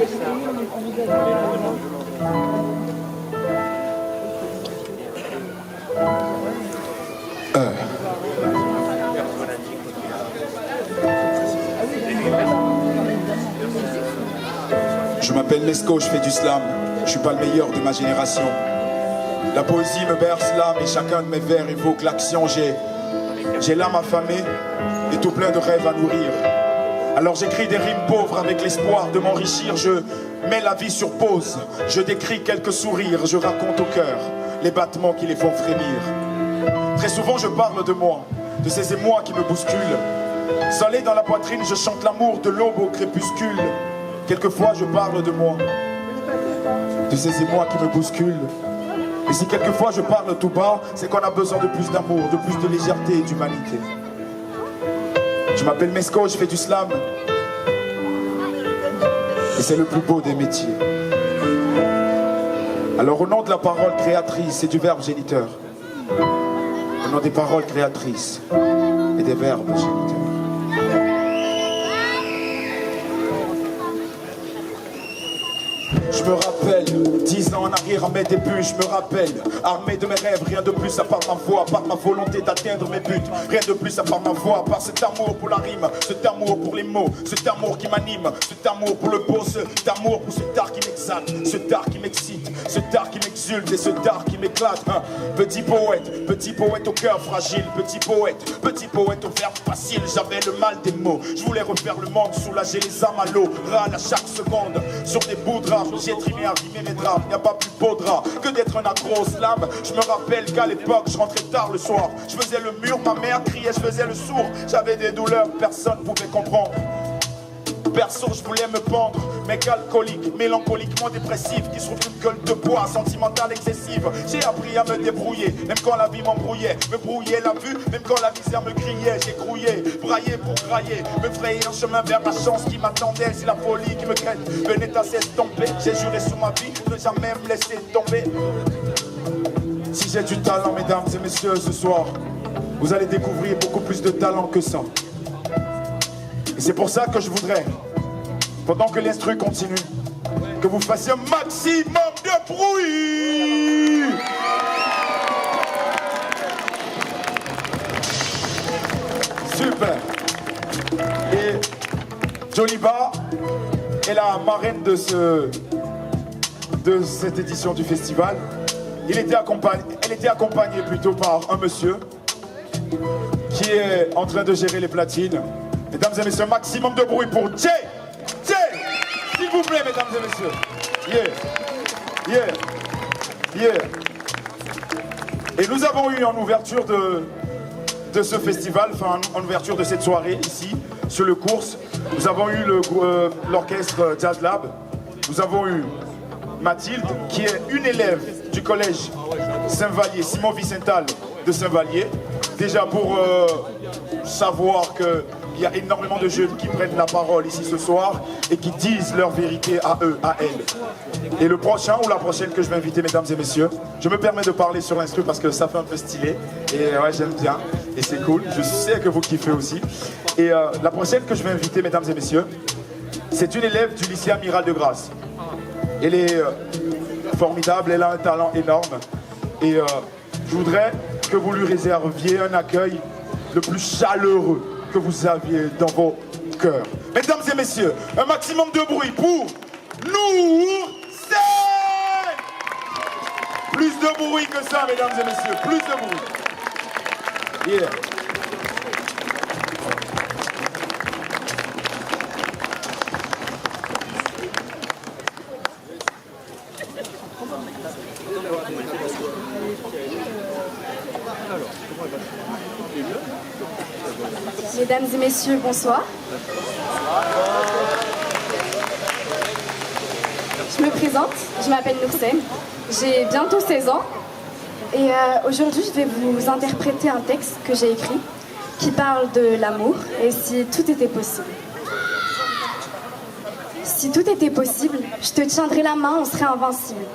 Je m'appelle Lesco, je fais du slam. Je suis pas le meilleur de ma génération. La poésie me berce l'âme et chacun de mes vers évoque l'action. J'ai l'âme affamée et tout plein de rêves à nourrir. Alors j'écris des rimes pauvres avec l'espoir de m'enrichir. Je mets la vie sur pause, je décris quelques sourires. Je raconte au cœur les battements qui les font frémir. Très souvent je parle de moi, de ces émois qui me bousculent. Salé dans la poitrine, je chante l'amour de l'aube au crépuscule. Quelquefois je parle de moi, de ces émois qui me bousculent. Et si quelquefois je parle tout bas, c'est qu'on a besoin de plus d'amour, de plus de légèreté et d'humanité. Je m'appelle Mesco, je fais du slam. Et c'est le plus beau des métiers. Alors au nom de la parole créatrice et du verbe géniteur, au nom des paroles créatrices et des verbes géniteurs, je me rappelle, 10 ans en arrière à mes débuts, je me rappelle, armé de mes rêves, rien de plus à part ma voix, à part ma volonté d'atteindre mes buts, rien de plus à part ma voix, à part cet amour pour la rime, cet amour pour les mots, cet amour qui m'anime, cet amour pour le beau, cet amour pour cet art qui m'exalte, cet art qui m'excite, cet art qui m'exulte et cet art qui m'éclate. Hein. Petit poète au cœur fragile, petit poète au verbe facile, j'avais le mal des mots, je voulais refaire le monde, soulager les âmes à l'eau, râle à chaque seconde, sur des bouts de rap. J'ai trimé à rimer mes draps, y'a pas plus beau drap que d'être un accro au slam. Je me rappelle qu'à l'époque, je rentrais tard le soir. Je faisais le mur, ma mère criait, je faisais le sourd. J'avais des douleurs, personne pouvait comprendre. Perso, je voulais me pendre, mec alcoolique, mélancoliquement dépressif, qui souffre d'une gueule de bois, sentimentale excessive. J'ai appris à me débrouiller, même quand la vie m'embrouillait, me brouillait la vue, même quand la misère me criait. J'ai grouillé, braillé pour grailler, me frayer un chemin vers la chance qui m'attendait. Si la folie qui me crête venait à s'estomper, j'ai juré sur ma vie de jamais me laisser tomber. Si j'ai du talent, mesdames et messieurs, ce soir, vous allez découvrir beaucoup plus de talent que ça. Et c'est pour ça que je voudrais, pendant que l'instru continue, que vous fassiez un maximum de bruit. Super. Et Joliba est la marraine de cette édition du festival. Elle était accompagnée plutôt par un monsieur qui est en train de gérer les platines. Mesdames et messieurs, maximum de bruit pour Jay. S'il vous plaît, mesdames et messieurs. Yeah. Et nous avons eu en ouverture de ce festival, enfin en ouverture de cette soirée ici, sur le course, nous avons eu l'orchestre Jazz Lab. Nous avons eu Mathilde, qui est une élève du collège Saint-Vallier, Simon Vicental de Saint-Vallier. Déjà pour savoir qu'il y a énormément de jeunes qui prennent la parole ici ce soir et qui disent leur vérité à eux, à elles. Et le prochain ou la prochaine que je vais inviter, mesdames et messieurs, je me permets de parler sur l'instru parce que ça fait un peu stylé. Et ouais, j'aime bien. Et c'est cool. Je sais que vous kiffez aussi. Et la prochaine que je vais inviter, mesdames et messieurs, c'est une élève du lycée Amiral de Grasse. Elle est formidable, elle a un talent énorme. Et je voudrais que vous lui réserviez un accueil le plus chaleureux que vous aviez dans vos cœurs. Mesdames et messieurs, un maximum de bruit pour Nour Sen. Plus de bruit que ça, mesdames et messieurs, plus de bruit. Yeah. Mesdames et messieurs, bonsoir. Je me présente, je m'appelle Noursen, j'ai bientôt 16 ans et aujourd'hui je vais vous interpréter un texte que j'ai écrit qui parle de l'amour et si tout était possible. Si tout était possible, je te tiendrais la main, on serait invincible.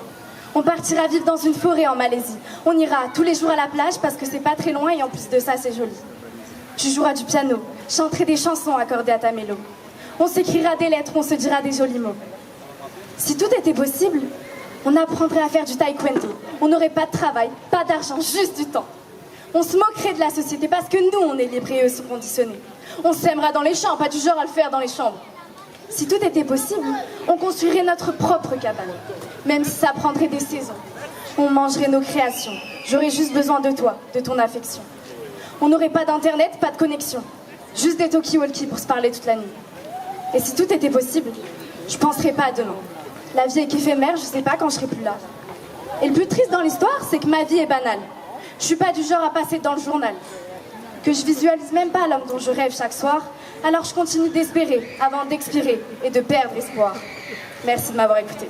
On partira vivre dans une forêt en Malaisie. On ira tous les jours à la plage parce que c'est pas très loin et en plus de ça c'est joli. Tu joueras du piano, chanterai des chansons accordées à ta mélo. On s'écrira des lettres, on se dira des jolis mots. Si tout était possible, on apprendrait à faire du taekwondo. On n'aurait pas de travail, pas d'argent, juste du temps. On se moquerait de la société parce que nous, on est libres et eux sont conditionnés. On s'aimera dans les champs, pas du genre à le faire dans les chambres. Si tout était possible, on construirait notre propre cabane, même si ça prendrait des saisons. On mangerait nos créations. J'aurais juste besoin de toi, de ton affection. On n'aurait pas d'internet, pas de connexion. Juste des talkie-walkie pour se parler toute la nuit. Et si tout était possible, je penserais pas à demain. La vie est qu'éphémère, je sais pas quand je serai plus là. Et le plus triste dans l'histoire, c'est que ma vie est banale. Je suis pas du genre à passer dans le journal. Que je visualise même pas l'homme dont je rêve chaque soir, alors je continue d'espérer avant d'expirer et de perdre espoir. Merci de m'avoir écouté.